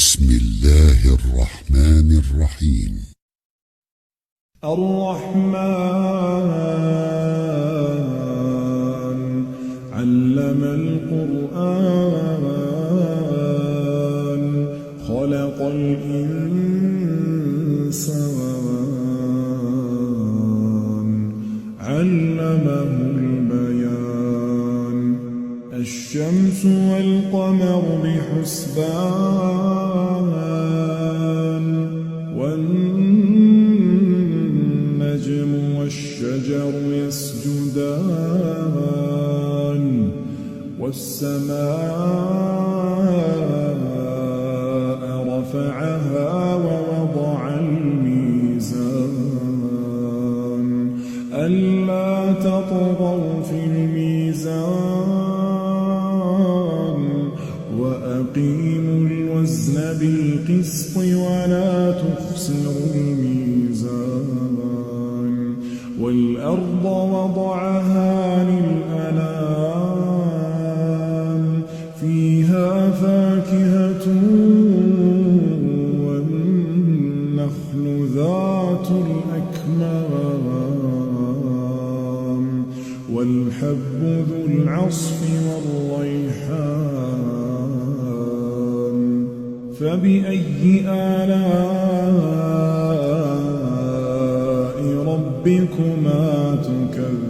بسم الله الرحمن الرحيم. الرحمن علم القرآن خلق الإنسان علمه البيان الشمس والقمر بحسبان والنجم والشجر يسجدان والسماء رفعها ووضع الميزان ألا تطغوا في الميزان وأقيموا الوزن بالقسط ولا تخسروا الميزان والأرض وضعها للأنام فيها فاكهة والنخل ذات الأكمام والحب ذو العصف والريحان فبأي آلاء ربكما تكذبان